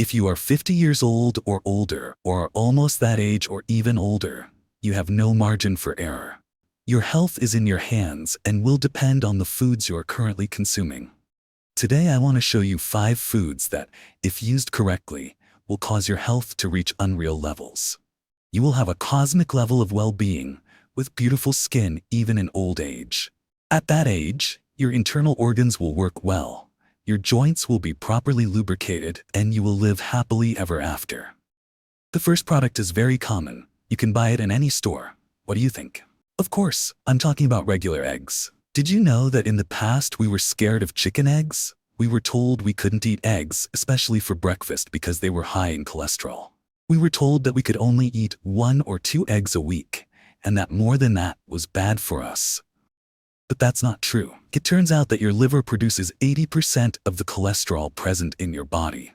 If you are 50 years old or older, or are almost that age or even older, you have no margin for error. Your health is in your hands and will depend on the foods you are currently consuming. Today I want to show you 5 foods that, if used correctly, will cause your health to reach unreal levels. You will have a cosmic level of well-being, with beautiful skin even in old age. At that age, your internal organs will work well, your joints will be properly lubricated, and you will live happily ever after. The first product is very common. You can buy it in any store. What do you think? Of course, I'm talking about regular eggs. Did you know that in the past we were scared of chicken eggs? We were told we couldn't eat eggs, especially for breakfast, because they were high in cholesterol. We were told that we could only eat 1 or 2 eggs a week, and that more than that was bad for us. But that's not true. It turns out that your liver produces 80% of the cholesterol present in your body.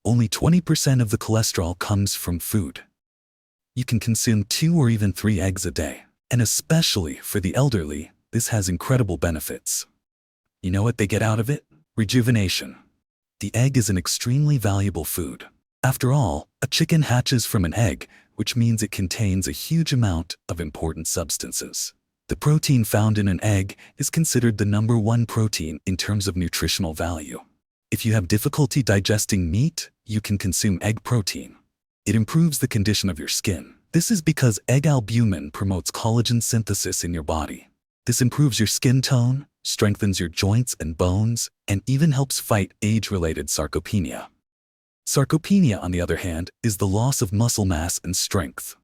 Only 20% of the cholesterol comes from food. You can consume 2 or even 3 eggs a day. And especially for the elderly, this has incredible benefits. You know what they get out of it? Rejuvenation. The egg is an extremely valuable food. After all, a chicken hatches from an egg, which means it contains a huge amount of important substances. The protein found in an egg is considered the #1 protein in terms of nutritional value. If you have difficulty digesting meat, you can consume egg protein. It improves the condition of your skin. This is because egg albumin promotes collagen synthesis in your body. This improves your skin tone, strengthens your joints and bones, and even helps fight age-related sarcopenia. Sarcopenia, on the other hand, is the loss of muscle mass and strength.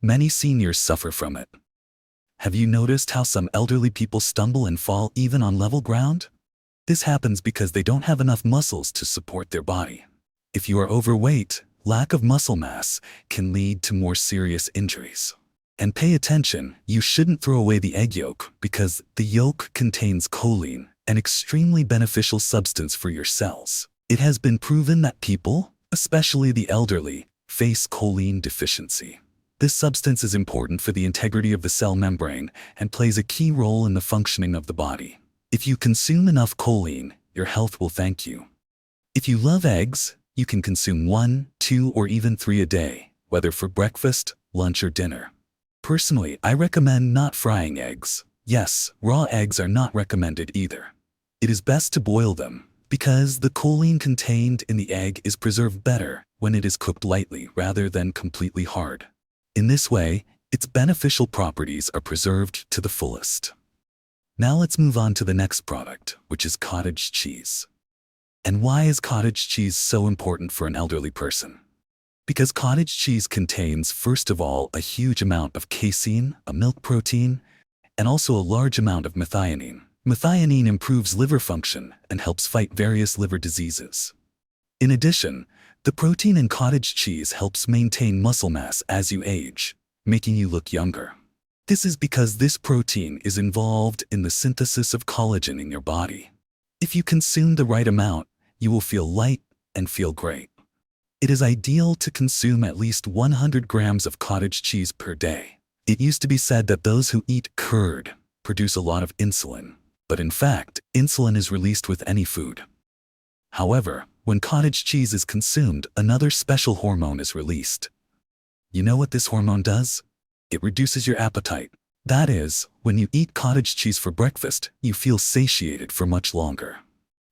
Many seniors suffer from it. Have you noticed how some elderly people stumble and fall even on level ground? This happens because they don't have enough muscles to support their body. If you are overweight, lack of muscle mass can lead to more serious injuries. And pay attention, you shouldn't throw away the egg yolk, because the yolk contains choline, an extremely beneficial substance for your cells. It has been proven that people, especially the elderly, face choline deficiency. This substance is important for the integrity of the cell membrane and plays a key role in the functioning of the body. If you consume enough choline, your health will thank you. If you love eggs, you can consume 1, 2, or even 3 a day, whether for breakfast, lunch, or dinner. Personally, I recommend not frying eggs. Yes, raw eggs are not recommended either. It is best to boil them, because the choline contained in the egg is preserved better when it is cooked lightly rather than completely hard. In this way, its beneficial properties are preserved to the fullest. Now let's move on to the next product, which is cottage cheese. And why is cottage cheese so important for an elderly person? Because cottage cheese contains, first of all, a huge amount of casein, a milk protein, and also a large amount of methionine. Methionine improves liver function and helps fight various liver diseases. In addition, the protein in cottage cheese helps maintain muscle mass as you age, making you look younger. This is because this protein is involved in the synthesis of collagen in your body. If you consume the right amount, you will feel light and feel great. It is ideal to consume at least 100 grams of cottage cheese per day. It used to be said that those who eat curd produce a lot of insulin, but in fact, insulin is released with any food. However, when cottage cheese is consumed, another special hormone is released. You know what this hormone does? It reduces your appetite. That is, when you eat cottage cheese for breakfast, you feel satiated for much longer.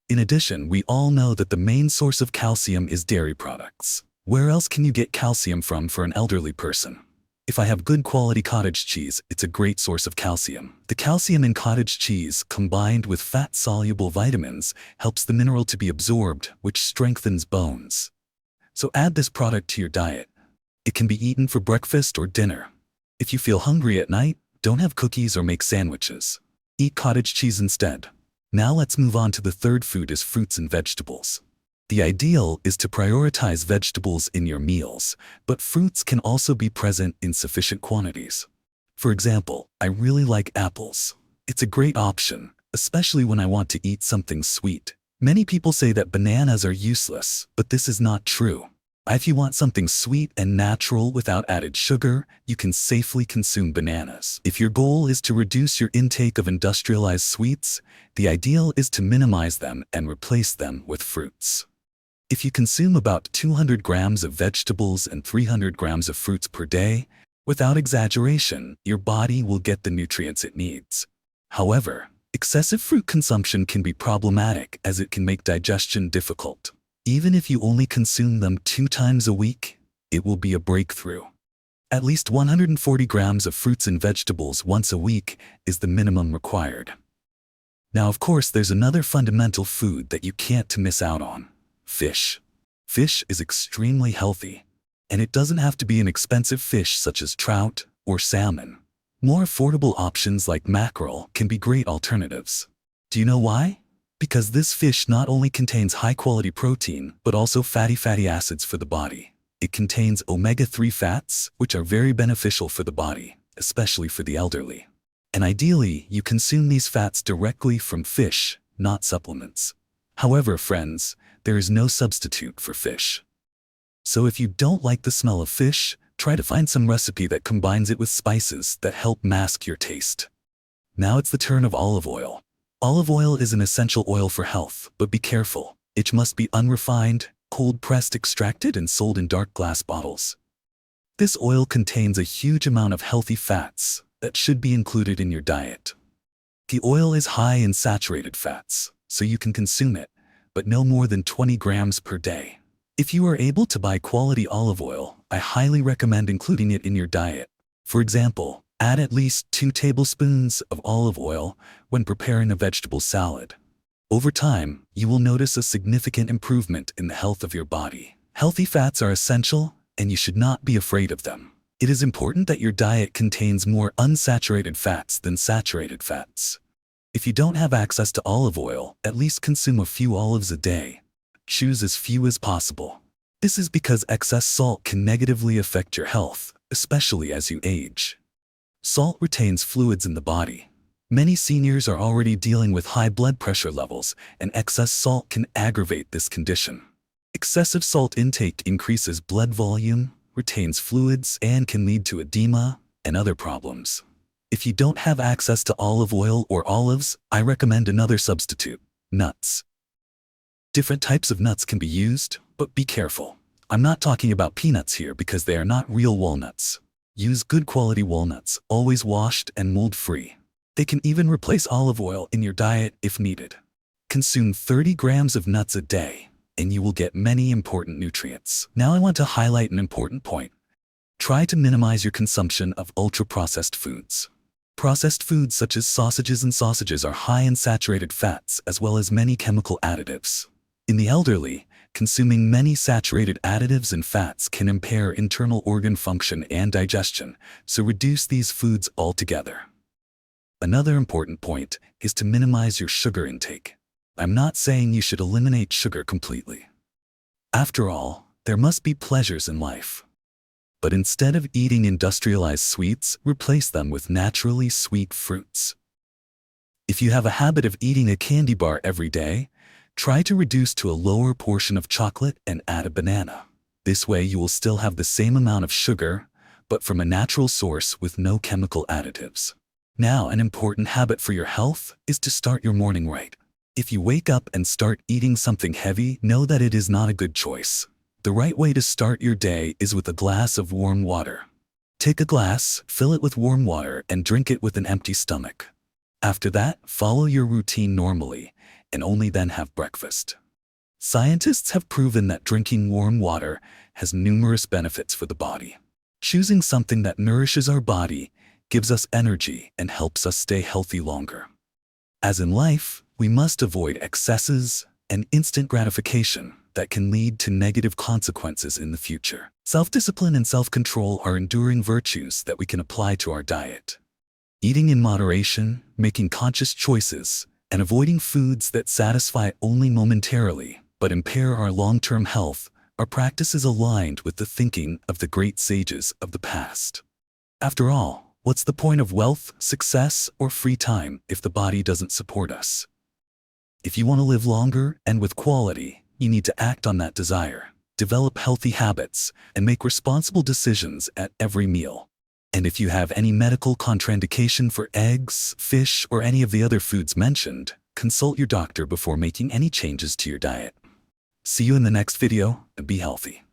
In addition, we all know that the main source of calcium is dairy products. Where else can you get calcium from for an elderly person? If I have good quality cottage cheese, it's a great source of calcium. The calcium in cottage cheese, combined with fat-soluble vitamins, helps the mineral to be absorbed, which strengthens bones. So add this product to your diet. It can be eaten for breakfast or dinner. If you feel hungry at night, don't have cookies or make sandwiches. Eat cottage cheese instead. Now let's move on to the third food, is fruits and vegetables. The ideal is to prioritize vegetables in your meals, but fruits can also be present in sufficient quantities. For example, I really like apples. It's a great option, especially when I want to eat something sweet. Many people say that bananas are useless, but this is not true. If you want something sweet and natural without added sugar, you can safely consume bananas. If your goal is to reduce your intake of industrialized sweets, the ideal is to minimize them and replace them with fruits. If you consume about 200 grams of vegetables and 300 grams of fruits per day, without exaggeration, your body will get the nutrients it needs. However, excessive fruit consumption can be problematic as it can make digestion difficult. Even if you only consume them 2 times a week, it will be a breakthrough. At least 140 grams of fruits and vegetables once a week is the minimum required. Now, of course, there's another fundamental food that you can't miss out on: fish. Fish is extremely healthy, and it doesn't have to be an expensive fish such as trout or salmon. More affordable options like mackerel can be great alternatives. Do you know why? Because this fish not only contains high-quality protein, but also fatty acids for the body. It contains omega-3 fats, which are very beneficial for the body, especially for the elderly. And ideally, you consume these fats directly from fish, not supplements. However, friends, there is no substitute for fish. So if you don't like the smell of fish, try to find some recipe that combines it with spices that help mask your taste. Now it's the turn of olive oil. Olive oil is an essential oil for health, but be careful. It must be unrefined, cold-pressed, extracted, and sold in dark glass bottles. This oil contains a huge amount of healthy fats that should be included in your diet. The oil is high in saturated fats, so you can consume it, but no more than 20 grams per day. If you are able to buy quality olive oil, I highly recommend including it in your diet. For example, add at least 2 tablespoons of olive oil when preparing a vegetable salad. Over time, you will notice a significant improvement in the health of your body. Healthy fats are essential, and you should not be afraid of them. It is important that your diet contains more unsaturated fats than saturated fats. If you don't have access to olive oil, at least consume a few olives a day. Choose as few as possible. This is because excess salt can negatively affect your health, especially as you age. Salt retains fluids in the body. Many seniors are already dealing with high blood pressure levels, and excess salt can aggravate this condition. Excessive salt intake increases blood volume, retains fluids, and can lead to edema and other problems. If you don't have access to olive oil or olives, I recommend another substitute: nuts. Different types of nuts can be used, but be careful. I'm not talking about peanuts here because they are not real walnuts. Use good quality walnuts, always washed and mold-free. They can even replace olive oil in your diet if needed. Consume 30 grams of nuts a day, and you will get many important nutrients. Now I want to highlight an important point. Try to minimize your consumption of ultra-processed foods. Processed foods such as sausages are high in saturated fats as well as many chemical additives. In the elderly, consuming many saturated additives and fats can impair internal organ function and digestion, so reduce these foods altogether. Another important point is to minimize your sugar intake. I'm not saying you should eliminate sugar completely. After all, there must be pleasures in life. But instead of eating industrialized sweets, replace them with naturally sweet fruits. If you have a habit of eating a candy bar every day, try to reduce to a lower portion of chocolate and add a banana. This way you will still have the same amount of sugar, but from a natural source with no chemical additives. Now, an important habit for your health is to start your morning right. If you wake up and start eating something heavy, know that it is not a good choice. The right way to start your day is with a glass of warm water. Take a glass, fill it with warm water, and drink it with an empty stomach. After that, follow your routine normally, and only then have breakfast. Scientists have proven that drinking warm water has numerous benefits for the body. Choosing something that nourishes our body gives us energy and helps us stay healthy longer. As in life, we must avoid excesses and instant gratification that can lead to negative consequences in the future. Self-discipline and self-control are enduring virtues that we can apply to our diet. Eating in moderation, making conscious choices, and avoiding foods that satisfy only momentarily but impair our long-term health are practices aligned with the thinking of the great sages of the past. After all, what's the point of wealth, success, or free time if the body doesn't support us? If you want to live longer and with quality, you need to act on that desire, develop healthy habits, and make responsible decisions at every meal. And if you have any medical contraindication for eggs, fish, or any of the other foods mentioned, consult your doctor before making any changes to your diet. See you in the next video, and be healthy.